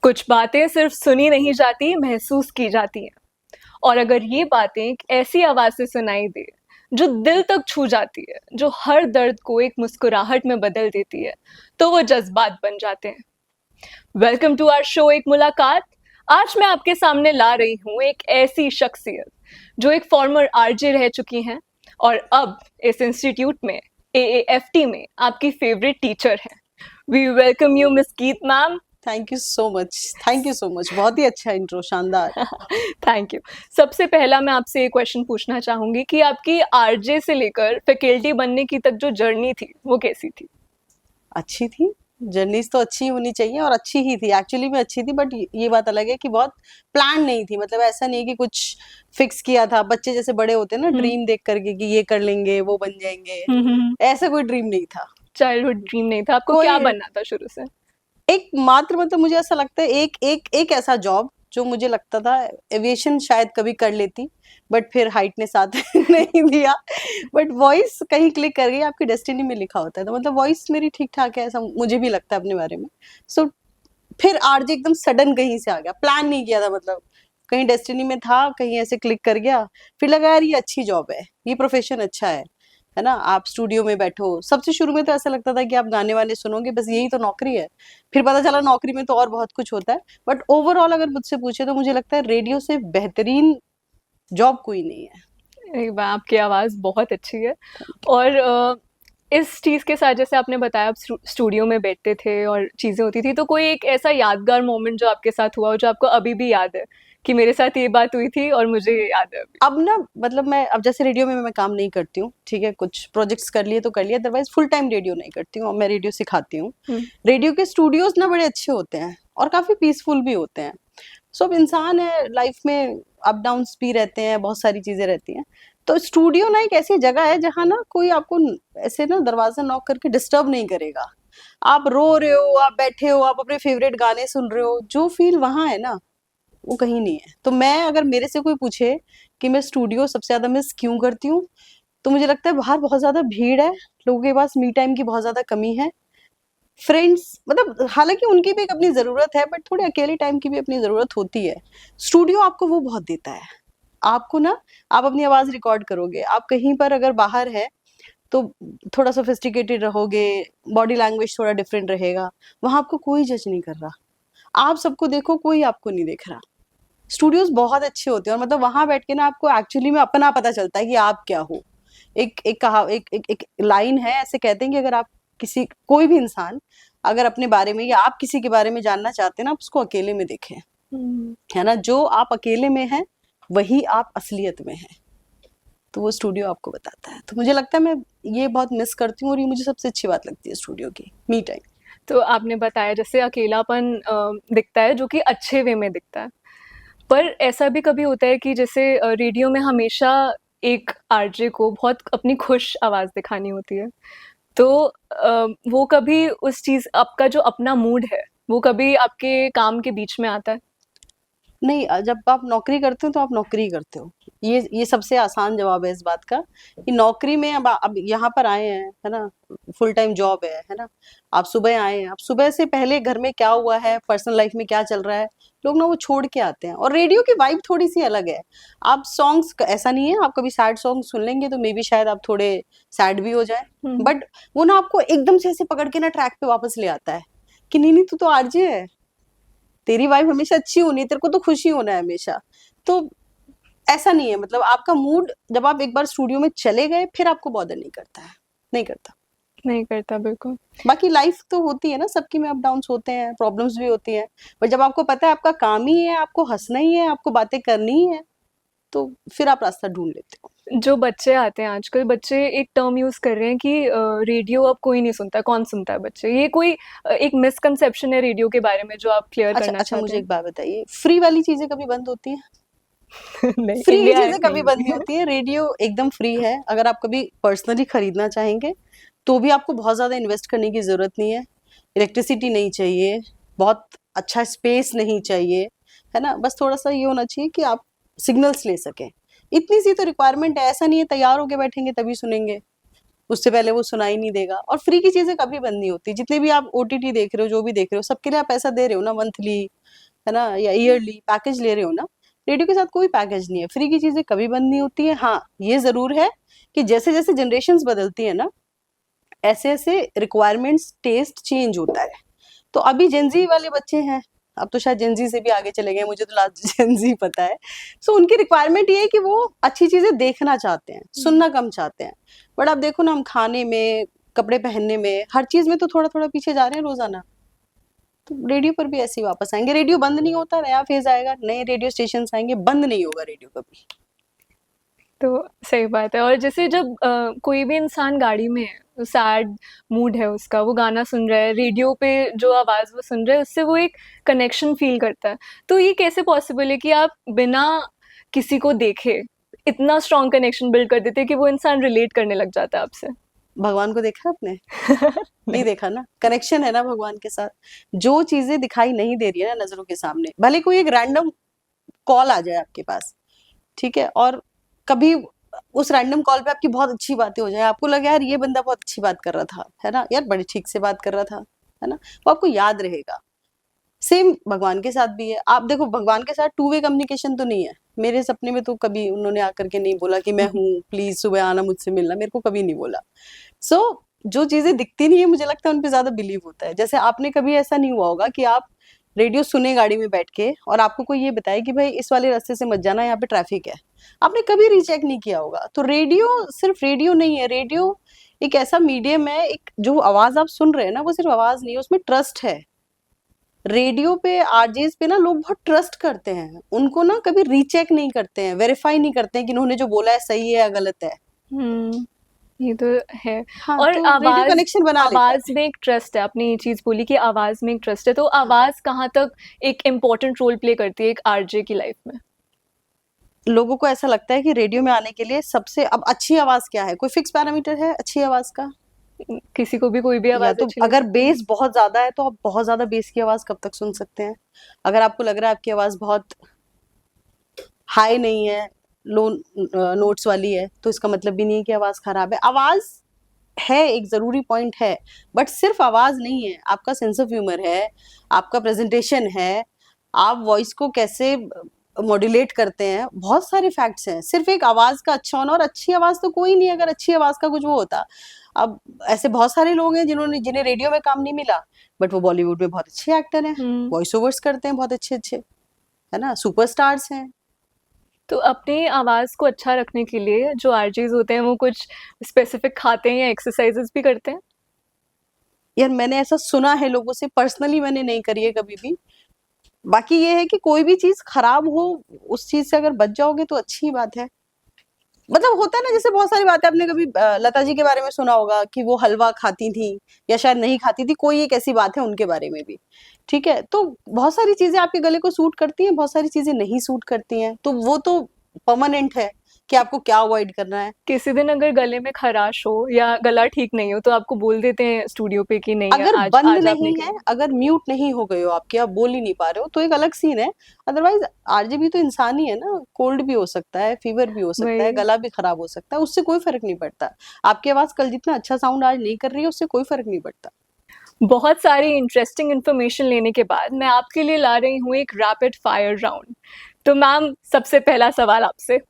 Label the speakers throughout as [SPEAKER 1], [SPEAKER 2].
[SPEAKER 1] कुछ बातें सिर्फ सुनी नहीं जाती, महसूस की जाती हैं। और अगर ये बातें एक ऐसी आवाज से सुनाई दे जो दिल तक छू जाती है, जो हर दर्द को एक मुस्कुराहट में बदल देती है, तो वो जज्बात बन जाते हैं। वेलकम टू आवर शो एक मुलाकात। आज मैं आपके सामने ला रही हूँ एक ऐसी शख्सियत जो एक फॉर्मर आरजे रह चुकी हैं और अब इस इंस्टीट्यूट में एएएफटी में आपकी फेवरेट टीचर हैं। वी वेलकम यू मिस गीत ma'am.
[SPEAKER 2] Thank you so much, बहुत ही अच्छा इंट्रो, शानदार।
[SPEAKER 1] Thank you. सबसे पहला मैं आपसे ये क्वेश्चन पूछना चाहूंगी कि आपकी आरजे से लेकर फैकल्टी बनने की तक जो जर्नी थी वो कैसी थी?
[SPEAKER 2] अच्छी थी, जर्नीज तो अच्छी होनी चाहिए और अच्छी ही थी, एक्चुअली में अच्छी थी। बट ये बात अलग है कि बहुत प्लान नहीं थी। मतलब ऐसा नहीं कि कुछ फिक्स किया था। बच्चे जैसे बड़े होते हैं ना, ड्रीम देख करके कि ये कर लेंगे, वो बन जाएंगे, ऐसा कोई ड्रीम नहीं था।
[SPEAKER 1] चाइल्डहुड ड्रीम नहीं था आपको? क्या बनना था शुरू से?
[SPEAKER 2] एक मात्र, मतलब मुझे ऐसा लगता है एक ऐसा जॉब जो मुझे लगता था, एविएशन शायद कभी कर लेती, बट फिर हाइट ने साथ नहीं दिया। बट वॉइस कहीं क्लिक कर गई। आपकी डेस्टिनी में लिखा होता है, तो मतलब वॉइस मेरी ठीक ठाक है, ऐसा मुझे भी लगता है अपने बारे में। सो फिर आरजे एकदम सडन कहीं से आ गया, प्लान नहीं किया था। मतलब कहीं डेस्टिनी में था, कहीं ऐसे क्लिक कर गया। फिर लगा यार ये अच्छी जॉब है, ये प्रोफेशन अच्छा है ना। आप स्टूडियो में बैठो। सबसे शुरू में तो ऐसा लगता था कि आप गाने वाने सुनोगे, बस यही तो नौकरी है। फिर पता चला नौकरी में तो और बहुत कुछ होता है। बट ओवरऑल अगर मुझसे पूछे तो मुझे लगता है रेडियो से बेहतरीन जॉब कोई नहीं है।
[SPEAKER 1] अरे वाह, आपकी आवाज़ बहुत अच्छी है। और इस चीज़ के साथ जैसे आपने बताया आप स्टूडियो में बैठते थे और चीज़ें होती थी, तो कोई एक ऐसा यादगार मोमेंट जो आपके साथ हुआ हो जो आपको अभी भी याद है कि मेरे साथ ये बात हुई थी और मुझे ये याद है अभी?
[SPEAKER 2] अब ना, मतलब मैं अब जैसे रेडियो में मैं काम नहीं करती हूँ, ठीक है, कुछ प्रोजेक्ट्स कर लिए तो कर लिए, अदरवाइज फुल टाइम रेडियो नहीं करती हूँ। मैं रेडियो सिखाती हूँ। रेडियो के स्टूडियोज ना बड़े अच्छे होते हैं और काफी पीसफुल भी होते हैं। सो अब इंसान है, लाइफ में अप डाउन भी रहते हैं, बहुत सारी चीजें रहती हैं। तो स्टूडियो ना एक ऐसी जगह है जहाँ ना कोई आपको ऐसे ना दरवाजा नॉक करके डिस्टर्ब नहीं करेगा। आप रो रहे हो, आप बैठे हो, आप अपने फेवरेट गाने सुन रहे हो, जो फील वहां है ना वो कहीं नहीं है। तो मैं, अगर मेरे से कोई पूछे कि मैं स्टूडियो सबसे ज्यादा मिस क्यों करती हूँ, तो मुझे लगता है बाहर बहुत ज्यादा भीड़ है, लोगों के पास मी टाइम की बहुत ज्यादा कमी है। फ्रेंड्स, मतलब हालांकि उनकी भी एक अपनी जरूरत है, बट थोड़े अकेले टाइम की भी अपनी जरूरत होती है। स्टूडियो आपको वो बहुत देता है। आपको ना, आप अपनी आवाज रिकॉर्ड करोगे, आप कहीं पर अगर बाहर है तो थोड़ा सोफिस्टिकेटेड रहोगे, बॉडी लैंग्वेज थोड़ा डिफरेंट रहेगा। वहां आपको कोई जज नहीं कर रहा, आप सबको देखो, कोई आपको नहीं देख रहा। स्टूडियोज बहुत अच्छे होते हैं और मतलब वहां बैठ के ना आपको एक्चुअली में अपना पता चलता है कि आप क्या हो। एक एक कहा एक लाइन है, ऐसे कहते हैं कि अगर आप किसी, कोई भी इंसान अगर अपने बारे में या आप किसी के बारे में जानना चाहते हैं ना, आप उसको अकेले में देखें, है ना। जो आप अकेले में हैं वही आप असलियत में हैं। तो वो स्टूडियो आपको बताता है। तो मुझे लगता है मैं ये बहुत मिस करती हूँ और ये मुझे सबसे अच्छी बात लगती है स्टूडियो की, मी टाइम।
[SPEAKER 1] तो आपने बताया जैसे अकेलापन दिखता है जो कि अच्छे वे में दिखता है, पर ऐसा भी कभी होता है कि जैसे रेडियो में हमेशा एक आरजे को बहुत अपनी खुश आवाज़ दिखानी होती है, तो वो कभी उस चीज़, आपका जो अपना मूड है वो कभी आपके काम के बीच में आता है?
[SPEAKER 2] नहीं, जब आप नौकरी करते हो तो आप नौकरी करते हो। ये सबसे आसान जवाब है इस बात का कि नौकरी में अब यहाँ पर आए हैं, है ना, फुल टाइम जॉब है ना। आप सुबह आए हैं, आप सुबह से पहले घर में क्या हुआ है, पर्सनल लाइफ में क्या चल रहा है, लोग ना वो छोड़ के आते हैं। और रेडियो की वाइब थोड़ी सी अलग है। आप सॉन्ग्स, ऐसा नहीं है, आप कभी सैड सॉन्ग सुन लेंगे तो मे बी शायद आप थोड़े सैड भी हो जाए, बट वो ना आपको एकदम से ऐसे पकड़ के ना ट्रैक पे वापस ले आता है कि नहीं नहीं, तू तो आरजे है, तेरी वाइफ हमेशा अच्छी होनी है, तेरे को तो खुशी होना है हमेशा। तो ऐसा नहीं है, मतलब आपका मूड जब आप एक बार स्टूडियो में चले गए फिर आपको बॉदर नहीं करता है, नहीं करता।
[SPEAKER 1] नहीं करता, बिल्कुल।
[SPEAKER 2] बाकी लाइफ तो होती है ना, सबकी में अप डाउन्स होते हैं, प्रॉब्लम्स भी होती हैं। पर जब आपको पता है आपका काम ही है, आपको हंसना ही है, आपको बातें करनी ही है, तो फिर आप रास्ता ढूंढ लेते हो।
[SPEAKER 1] जो बच्चे आते हैं आजकल, बच्चे एक टर्म यूज़ कर रहे हैं कि रेडियो अब कोई नहीं सुनता, कौन सुनता है बच्चे? ये कोई एक मिसकंसेप्शन है रेडियो के बारे में जो आप क्लियर
[SPEAKER 2] अच्छा
[SPEAKER 1] करना
[SPEAKER 2] अच्छा,
[SPEAKER 1] चाहते
[SPEAKER 2] मुझे
[SPEAKER 1] हैं?
[SPEAKER 2] एक बात बताइए, फ्री वाली चीजें कभी बंद होती हैं?
[SPEAKER 1] नहीं,
[SPEAKER 2] फ्री
[SPEAKER 1] इंडिया
[SPEAKER 2] चीजें
[SPEAKER 1] नहीं
[SPEAKER 2] कभी बंद
[SPEAKER 1] होती
[SPEAKER 2] नहीं
[SPEAKER 1] है।
[SPEAKER 2] होती है। रेडियो एकदम फ्री है। अगर आप कभी पर्सनली खरीदना चाहेंगे तो भी आपको बहुत ज्यादा इन्वेस्ट करने की जरूरत नहीं है। इलेक्ट्रिसिटी नहीं चाहिए, बहुत अच्छा स्पेस नहीं चाहिए, है ना। बस थोड़ा सा ये होना चाहिए कि आप सिग्नल्स ले सकें, इतनी सी तो रिक्वायरमेंट है। ऐसा नहीं है तैयार होके बैठेंगे तभी सुनेंगे, उससे पहले वो सुनाई नहीं देगा। और फ्री की चीजें कभी बंद नहीं होती। जितने भी आप ओटीटी देख रहे हो, जो भी देख रहे हो, सबके लिए आप पैसा दे रहे हो ना, मंथली है ना, या ईयरली पैकेज ले रहे हो ना। रेडियो के साथ कोई पैकेज नहीं है, फ्री की चीजें कभी बंद नहीं होती है। हाँ, ये जरूर है कि जैसे जैसे जनरेशन बदलती है ना, ऐसे ऐसे रिक्वायरमेंट्स, टेस्ट चेंज होता है। तो अभी जेनजी वाले बच्चे हैं, अब तो शायद जेनजी से भी आगे चले गए, मुझे तो लास्ट जेनजी पता है। सो उनकी रिक्वायरमेंट ये है कि वो अच्छी चीजें देखना चाहते हैं, सुनना कम चाहते हैं। बट आप देखो ना, हम खाने में, कपड़े पहनने में, हर चीज में तो थोड़ा थोड़ा पीछे जा रहे हैं रोजाना। तो रेडियो पर भी ऐसे ही वापस आएंगे। रेडियो बंद नहीं होता, नया फेज आएगा, नए रेडियो स्टेशन आएंगे, बंद नहीं होगा रेडियो कभी।
[SPEAKER 1] तो सही बात है। और जैसे जब कोई भी इंसान गाड़ी में है, सैड मूड है उसका, वो गाना सुन रहा है, रेडियो पे जो आवाज़ वो सुन रहा है, उससे वो एक कनेक्शन फील करता है। तो ये कैसे पॉसिबल है कि आप बिना किसी को देखे इतना स्ट्रॉन्ग कनेक्शन बिल्ड कर देते हैं कि वो इंसान रिलेट करने लग जाता है आपसे?
[SPEAKER 2] भगवान को देखा आपने? नहीं देखा ना। कनेक्शन है ना भगवान के साथ। जो चीजें दिखाई नहीं दे रही है ना नजरों के सामने, भले कोई एक रैंडम कॉल आ जाए आपके पास, ठीक है, और कभी उस रैंडम कॉल पे आपकी बहुत अच्छी बातें हो जाए, आपको लगे यार ये बंदा बहुत अच्छी बात कर रहा था, है ना, यार बड़ी ठीक से बात कर रहा था, है ना, वो आपको याद रहेगा। सेम भगवान के साथ भी है। आप देखो, भगवान के साथ टू वे कम्युनिकेशन तो नहीं है। मेरे सपने में तो कभी उन्होंने आकर के नहीं बोला कि मैं हूँ, प्लीज सुबह आना मुझसे मिलना, मेरे को कभी नहीं बोला। सो जो चीजें दिखती नहीं है, मुझे लगता है उन पे ज्यादा बिलीव होता है। जैसे आपने कभी ऐसा नहीं हुआ होगा कि आप रेडियो सुने गाड़ी में बैठ के, और आपको कोई ये बताए कि भाई इस वाले रास्ते से मत जाना, यहाँ पे ट्रैफिक है, आपने कभी रीचेक नहीं किया होगा। तो रेडियो सिर्फ रेडियो नहीं है। रेडियो एक ऐसा मीडियम है, एक जो आवाज आप सुन रहे हैं ना, वो सिर्फ आवाज नहीं है, उसमें ट्रस्ट है। रेडियो पे, आरजेस पे ना लोग बहुत ट्रस्ट करते हैं, उनको ना कभी रीचेक नहीं करते हैं, वेरीफाई नहीं करते हैं कि उन्होंने जो बोला है सही है या गलत है।
[SPEAKER 1] ये तो है।
[SPEAKER 2] हाँ,
[SPEAKER 1] और
[SPEAKER 2] तो रेडियो कनेक्शन बना लेता
[SPEAKER 1] आवाज
[SPEAKER 2] है।
[SPEAKER 1] में एक ट्रस्ट है। आपने ये चीज बोली कि आवाज में एक ट्रस्ट है, तो
[SPEAKER 2] हाँ,
[SPEAKER 1] आवाज कहाँ तक एक इम्पोर्टेंट रोल प्ले करती है एक आरजे की लाइफ में?
[SPEAKER 2] लोगों को ऐसा लगता है कि रेडियो में आने के लिए सबसे, अब अच्छी आवाज क्या है, कोई फिक्स पैरामीटर है अच्छी आवाज का?
[SPEAKER 1] किसी को भी कोई भी
[SPEAKER 2] या
[SPEAKER 1] आवाज
[SPEAKER 2] तो
[SPEAKER 1] अच्छी लग
[SPEAKER 2] अगर
[SPEAKER 1] सकती है।
[SPEAKER 2] बेस बहुत ज्यादा है तो आप बहुत ज्यादा बेस की आवाज कब तक सुन सकते हैं? अगर आपको लग रहा है आपकी आवाज बहुत हाई नहीं है, लो नोट्स वाली है, तो इसका मतलब भी नहीं है कि आवाज खराब है। आवाज है, एक जरूरी पॉइंट है, बट सिर्फ आवाज नहीं है, आपका सेंस ऑफ ह्यूमर है, आपका प्रेजेंटेशन है, आप वॉइस को कैसे मॉड्यूलेट करते हैं, बहुत सारे फैक्ट्स हैं। सिर्फ एक आवाज का अच्छा होना, और अच्छी आवाज तो कोई नहीं, अगर अच्छी आवाज का कुछ वो होता। अब ऐसे बहुत सारे लोग हैं जिन्हें रेडियो में काम नहीं मिला, बट वो बॉलीवुड में बहुत अच्छे एक्टर हैं, वॉइस ओवर्स करते हैं बहुत अच्छे अच्छे, है ना, सुपरस्टार्स हैं।
[SPEAKER 1] तो अपनी आवाज को अच्छा रखने के लिए जो आरजेस होते हैं वो कुछ स्पेसिफिक खाते हैं या एक्सरसाइजेस भी करते हैं?
[SPEAKER 2] यार मैंने ऐसा सुना है लोगों से, पर्सनली मैंने नहीं करी है कभी भी। बाकी ये है कि कोई भी चीज खराब हो, उस चीज से अगर बच जाओगे तो अच्छी बात है। मतलब होता है ना, जैसे बहुत सारी बातें आपने कभी लता जी के बारे में सुना होगा कि वो हलवा खाती थी या शायद नहीं खाती थी, कोई एक ऐसी बात है उनके बारे में भी, ठीक है। तो बहुत सारी चीजें आपके गले को सूट करती हैं, बहुत सारी चीजें नहीं सूट करती हैं, तो वो तो परमानेंट है कि आपको क्या अवॉइड करना है।
[SPEAKER 1] किसी दिन अगर गले में खराश हो या गला ठीक नहीं हो तो आपको बोल देते हैं स्टूडियो पे कि नहीं
[SPEAKER 2] अगर
[SPEAKER 1] आज
[SPEAKER 2] बंद
[SPEAKER 1] आज आप नहीं
[SPEAKER 2] नहीं है,
[SPEAKER 1] करेंगे?
[SPEAKER 2] अगर म्यूट नहीं हो गए हो आपके, आप बोल ही नहीं पा रहे हो, तो एक अलग सीन है। अदरवाइज आरजे भी तो इंसान ही है ना, कोल्ड भी हो सकता है, फीवर भी हो सकता है,
[SPEAKER 1] वही।
[SPEAKER 2] गला भी खराब हो सकता है, उससे कोई फर्क नहीं पड़ता। आपकी आवाज कल जितना अच्छा साउंड आज नहीं कर रही है, उससे कोई फर्क नहीं पड़ता।
[SPEAKER 1] बहुत सारी इंटरेस्टिंग इन्फॉर्मेशन लेने के बाद मैं आपके लिए ला रही हूँ एक रैपिड फायर राउंड। तो मैम, सबसे पहला सवाल आपसे,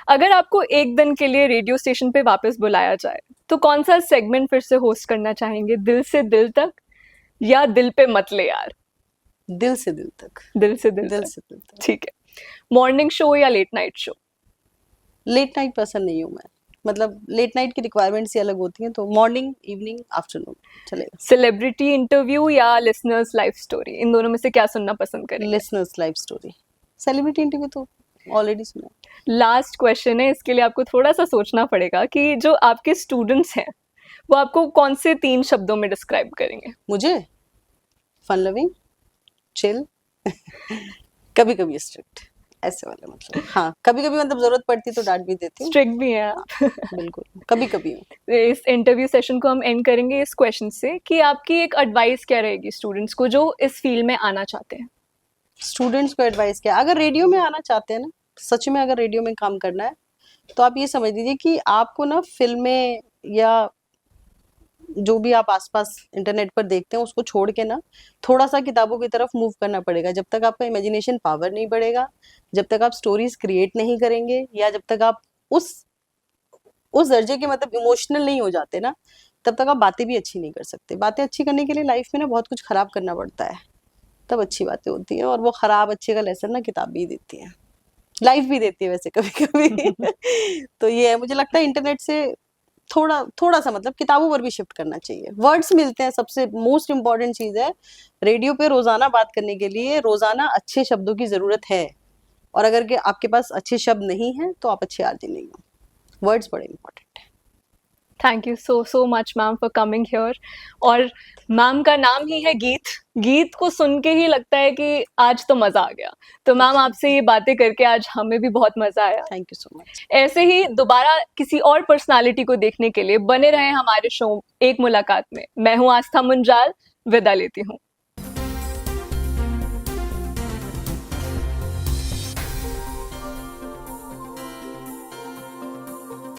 [SPEAKER 1] अगर आपको एक दिन के लिए रेडियो स्टेशन पे वापस बुलाया जाए तो कौन सा सेगमेंट फिर से होस्ट करना चाहेंगे? दिल से दिल तक या दिल पे मत ले यार?
[SPEAKER 2] दिल से दिल तक।
[SPEAKER 1] दिल से दिल
[SPEAKER 2] दिल
[SPEAKER 1] तक।
[SPEAKER 2] से दिल तक।
[SPEAKER 1] ठीक है। मॉर्निंग शो या late night show?
[SPEAKER 2] Late night person नहीं हूँ मैं, मतलब लेट नाइट की रिक्वायरमेंट्स ही अलग होती हैं, तो मॉर्निंग, इवनिंग, आफ्टरनून चलेगा।
[SPEAKER 1] सेलिब्रिटी इंटरव्यू या लिसनर्स लाइफ स्टोरी? इन दोनों में से क्या सुनना पसंद करेंगे?
[SPEAKER 2] Listeners life story. Celebrity interview तो ऑलरेडी सुना है।
[SPEAKER 1] लास्ट क्वेश्चन है, इसके लिए आपको थोड़ा सा सोचना पड़ेगा कि जो आपके स्टूडेंट्स हैं वो आपको कौन से 3 शब्दों में डिस्क्राइब करेंगे?
[SPEAKER 2] मुझे फन लविंग, चिल, कभी कभी स्ट्रिक्ट, ऐसे वाले मतलब। हाँ, कभी कभी मतलब जरूरत पड़ती तो डांट भी देती हूँ।
[SPEAKER 1] स्ट्रिक्ट भी हैं
[SPEAKER 2] हाँ,
[SPEAKER 1] आप?
[SPEAKER 2] बिल्कुल, कभी कभी हूँ।
[SPEAKER 1] इस इंटरव्यू सेशन को हम एंड करेंगे इस क्वेश्चन से कि आपकी एक एडवाइस क्या रहेगी स्टूडेंट्स को जो इस फील्ड में आना चाहते हैं?
[SPEAKER 2] स्टूडेंट्स को एडवाइस क्या, अगर रेडियो में आना चाहते हैं ना, सच में अगर रेडियो में काम करना है, तो आप ये समझ लीजिए कि आपको ना फिल्में या जो भी आप आसपास इंटरनेट पर देखते हैं उसको छोड़ के ना थोड़ा सा किताबों की तरफ मूव करना पड़ेगा। जब तक आपका इमेजिनेशन पावर नहीं बढ़ेगा, जब तक आप स्टोरीज क्रिएट नहीं करेंगे, या जब तक आप उस दर्जे के मतलब इमोशनल नहीं हो जाते ना, तब तक आप बातें भी अच्छी नहीं कर सकते। बातें अच्छी करने के लिए लाइफ में ना बहुत कुछ खराब करना पड़ता है, तब अच्छी बातें होती हैं। और वो खराब अच्छे का लेसन ना किताब भी देती है, लाइफ भी देती है वैसे कभी कभी। तो ये है, मुझे लगता है इंटरनेट से थोड़ा थोड़ा सा मतलब किताबों पर भी शिफ्ट करना चाहिए। वर्ड्स मिलते हैं, सबसे मोस्ट इम्पॉर्टेंट चीज है। रेडियो पे रोजाना बात करने के लिए रोजाना अच्छे शब्दों की जरूरत है, और अगर के आपके पास अच्छे शब्द नहीं है तो आप अच्छे आरजे नहीं हो। वर्ड्स बड़े इंपॉर्टेंट है।
[SPEAKER 1] Thank you so much ma'am for coming here. और मैम का नाम ही है गीत, गीत को सुन के ही लगता है कि आज तो मजा आ गया। तो मैम आपसे ये बातें करके आज हमें भी बहुत मजा आया।
[SPEAKER 2] Thank you so much.
[SPEAKER 1] ऐसे ही दोबारा किसी और पर्सनालिटी को देखने के लिए बने रहे हमारे शो एक मुलाकात में। मैं हूँ आस्था मुंजाल, विदा लेती हूँ।